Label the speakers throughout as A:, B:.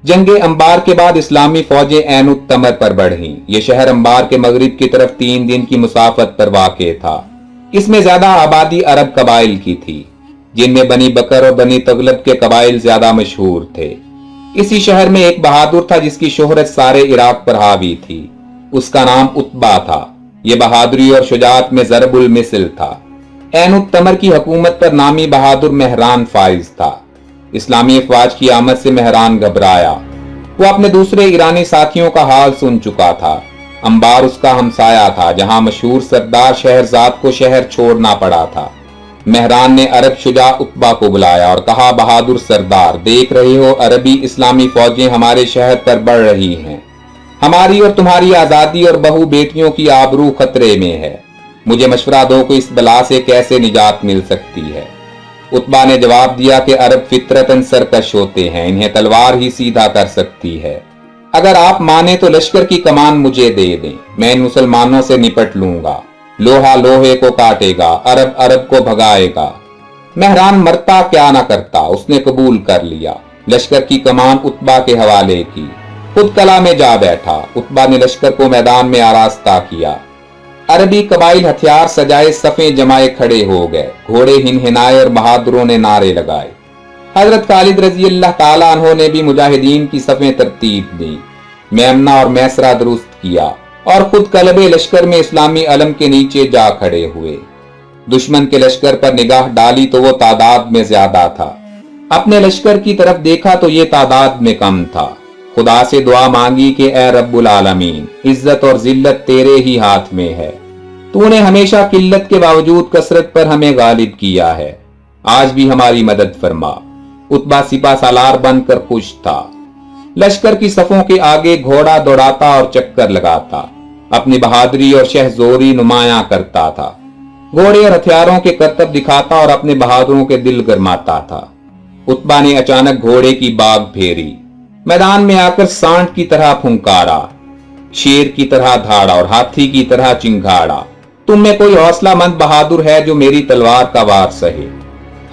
A: जंग अंबार के बाद इस्लामी फौजें ऐन तमर पर बढ़ीं। यह शहर अंबार के मगरिब की तरफ 3 दिन की मुसाफत पर वाक़ था। इसमें ज्यादा आबादी अरब कबाइल की थी, जिनमें बनी बकर और बनी तगलब के कबाइल ज्यादा मशहूर थे। इसी शहर में एक बहादुर था जिसकी शोहरत सारे इराक पर हावी थी। उसका नाम उत्बा था। यह बहादुरी और शुजाअत में ज़रबुल मिसल था। ऐन तमर की हुकूमत पर नामी बहादुर महरान फाइज था। इस्लामी अफवाज की आमद से महरान घबराया। वो अपने दूसरे ईरानी साथियों का हाल सुन चुका था। अंबार उसका हमसाया था, जहां मशहूर सरदार शहरजाद को शहर छोड़ना पड़ा था। महरान ने अरब शुजा उत्बा को बुलाया और कहा, बहादुर सरदार, देख रहे हो अरबी इस्लामी फौजें हमारे शहर पर बढ़ रही हैं। हमारी और तुम्हारी आजादी और बहू बेटियों की आबरू खतरे में है। मुझे मशवरा दो कि इस बला से कैसे निजात मिल सकती है। उत्बा ने जवाब दिया कि अरब फितरतन सरकश होते हैं, इन्हें तलवार ही सीधा कर सकती है। अगर आप माने तो लश्कर की कमान मुझे दे दें, मैं इन मुसलमानों से निपट लूंगा। लोहा लोहे को काटेगा, अरब अरब को भगाएगा। महरान मरता क्या ना करता, उसने कबूल कर लिया। लश्कर की कमान उत्बा के हवाले की। खुद कला में जा बैठा। उत्बा ने लश्कर को मैदान में आरास्ता किया। अरबी कबाइल हथियार सजाए सफ़ें जमाए खड़े हो गए। घोड़े हिनहिनाए और बहादुरों ने नारे लगाए। हजरत खालिद रजी अल्लाह ताला अन्हो ने भी मुजाहिदीन की सफ़ें तरतीब दी। मेमना और मैसरा दुरुस्त किया और खुद कलबे लश्कर में इस्लामी अलम के नीचे जा खड़े हुए। दुश्मन के लश्कर पर निगाह डाली तो वो तादाद में ज्यादा था। अपने लश्कर की तरफ देखा तो ये तादाद में कम था। खुदा से दुआ मांगी कि ए रब्बुल आलमीन, इज्जत और जिल्लत तेरे ही हाथ में है। तूने हमेशा किल्लत के बावजूद कसरत पर हमें गालिब किया है। आज भी हमारी मदद फरमा। उत्बा सिपा सालार बनकर खुश था। लश्कर की सफों के आगे घोड़ा दौड़ाता और चक्कर लगाता, अपनी बहादुरी और शहजोरी नुमाया करता था। घोड़े और हथियारों के करतब दिखाता और अपने बहादुरों के दिल गरमाता था। उत्बा ने अचानक घोड़े की बाग फेरी। मैदान में आकर सांड की तरह फुंकारा, शेर की तरह धाड़ा और हाथी की तरह चिंगाड़ा। तुम में कोई हौसलामंद बहादुर है जो मेरी तलवार का वार सहे।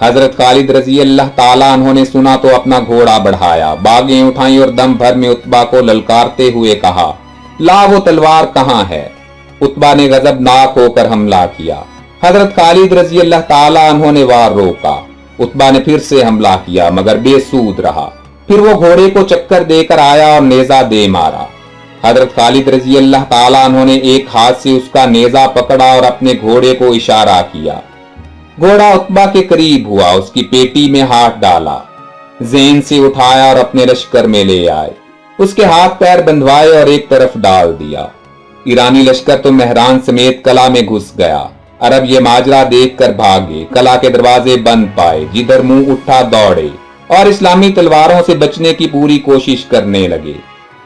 A: हजरत खालिद रजी अल्लाह ताला अन्हो ने सुना तो अपना घोड़ा बढ़ाया, बागें उठाई और दम भर में उत्बा को ललकारते हुए कहा, ला वो तलवार कहां है। उत्बा ने गजबनाक होकर हमला किया। हजरत खालिद रजी अल्लाह ताला अन्हो ने वार रोका। उत्बा ने फिर से हमला किया मगर बेसूद रहा। फिर वो घोड़े को चक्कर देकर आया और नेजा दे मारा। हजरत खालिद रजी अल्लाह ताला अन्हो ने एक हाथ से उसका नेजा पकड़ा और अपने घोड़े को इशारा किया। घोड़ा उत्बा के करीब हुआ, उसकी पेटी में हाथ डाला, ज़ेन से उठाया और अपने लश्कर में ले आए। उसके हाथ पैर बंधवाए और एक तरफ डाल दिया। ईरानी लश्कर तो महरान समेत कला में घुस गया। अरब ये माजरा देखकर भागे, कला के दरवाजे बंद पाए, जिधर मुंह उठा दौड़े और इस्लामी तलवारों से बचने की पूरी कोशिश करने लगे,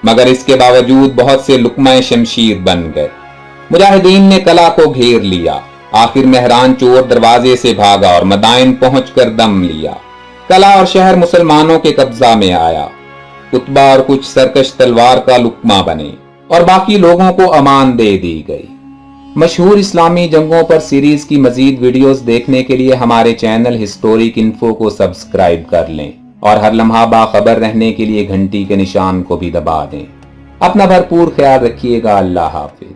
A: मगर इसके बावजूद बहुत से लुकमा शमशीर बन गए। मुजाहिदीन ने कला को घेर लिया। आखिर महरान चोर दरवाजे से भागा और मदाइन पहुंचकर दम लिया। कला और शहर मुसलमानों के कब्जा में आया। उत्बा और कुछ सरकश तलवार का लुकमा बने और बाकी लोगों को अमान दे दी गई। मशहूर इस्लामी जंगों पर सीरीज की मजीद वीडियोस देखने के लिए हमारे चैनल हिस्टोरिक इन्फो को सब्सक्राइब कर लें और हर लम्हा बाखबर रहने के लिए घंटी के निशान को भी दबा दें। अपना भरपूर ख्याल रखिएगा। अल्लाह हाफिज।